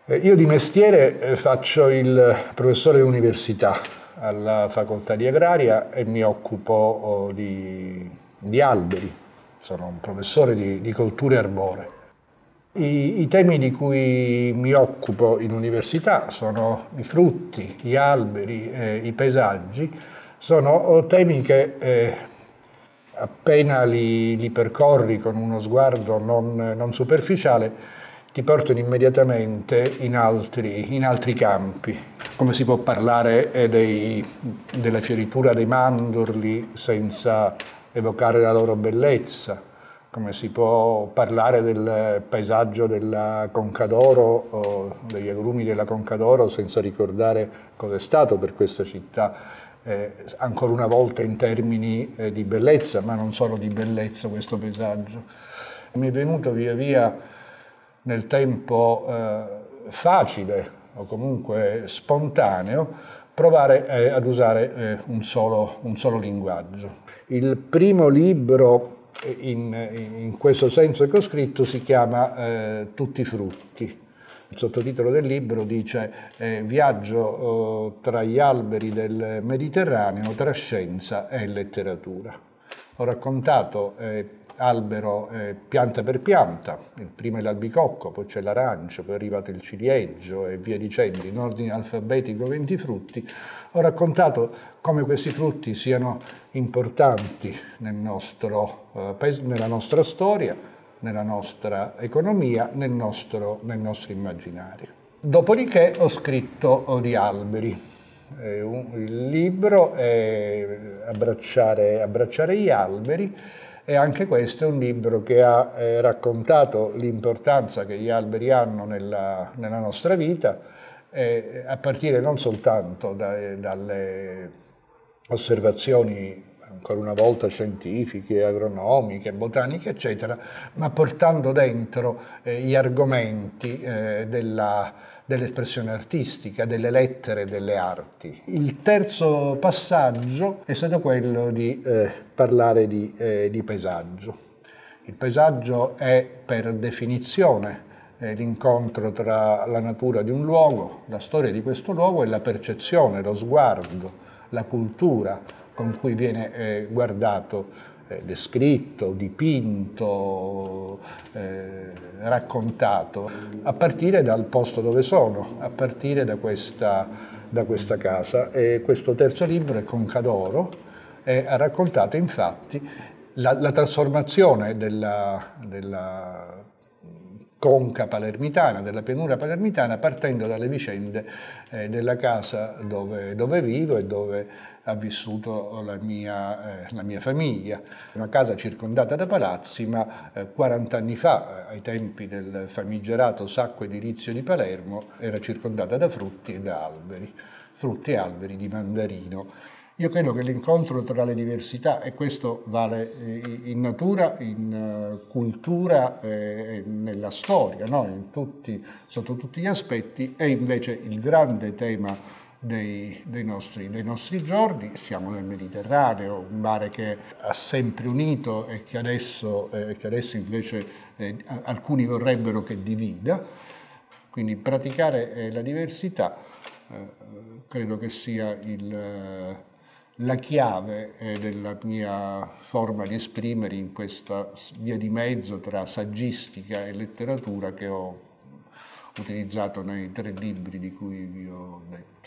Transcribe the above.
Io di mestiere faccio il professore all'università, alla facoltà di agraria e mi occupo di alberi, sono un professore di colture arboree. I temi di cui mi occupo in università sono i frutti, gli alberi, i paesaggi, sono temi che appena li percorri con uno sguardo non superficiale ti portano immediatamente in altri campi. Come si può parlare della fioritura dei mandorli senza evocare la loro bellezza? Come si può parlare del paesaggio della Conca d'Oro o degli agrumi della Conca d'Oro senza ricordare cosa è stato per questa città, ancora una volta in termini di bellezza, ma non solo di bellezza questo paesaggio. Mi è venuto via via nel tempo facile o comunque spontaneo provare ad usare un solo linguaggio. Il primo libro in questo senso che ho scritto si chiama Tutti i frutti. Il sottotitolo del libro dice Viaggio tra gli alberi del Mediterraneo, tra scienza e letteratura. Ho raccontato albero pianta per pianta, il primo è l'albicocco, poi c'è l'arancio, poi è arrivato il ciliegio e via dicendo, in ordine alfabetico 20 frutti. Ho raccontato come questi frutti siano importanti nel nostro paese, nella nostra storia, nella nostra economia, nel nostro immaginario. Dopodiché ho scritto di alberi. Il libro è Abbracciare gli alberi. E anche questo è un libro che ha raccontato l'importanza che gli alberi hanno nella nostra vita, a partire non soltanto dalle osservazioni, ancora una volta scientifiche, agronomiche, botaniche, eccetera, ma portando dentro gli argomenti dell'espressione artistica, delle lettere, delle arti. Il terzo passaggio è stato quello di parlare di paesaggio. Il paesaggio è per definizione l'incontro tra la natura di un luogo, la storia di questo luogo e la percezione, lo sguardo, la cultura con cui viene guardato, descritto, dipinto, raccontato, a partire dal posto dove sono, a partire da questa casa. E questo terzo libro è Conca d'Oro e ha raccontato infatti la trasformazione della conca palermitana, della pianura palermitana, partendo dalle vicende della casa dove vivo e dove ha vissuto la mia famiglia. Una casa circondata da palazzi, ma 40 anni fa, ai tempi del famigerato sacco edilizio di Palermo, era circondata da frutti e da alberi, frutti e alberi di mandarino. Io credo che l'incontro tra le diversità, e questo vale in natura, in cultura, nella storia, no? Sotto tutti gli aspetti, è invece il grande tema dei nostri giorni. Siamo nel Mediterraneo, un mare che ha sempre unito e che adesso invece alcuni vorrebbero che divida. Quindi praticare la diversità credo che sia la chiave della mia forma di esprimere in questa via di mezzo tra saggistica e letteratura che ho utilizzato nei 3 libri di cui vi ho detto.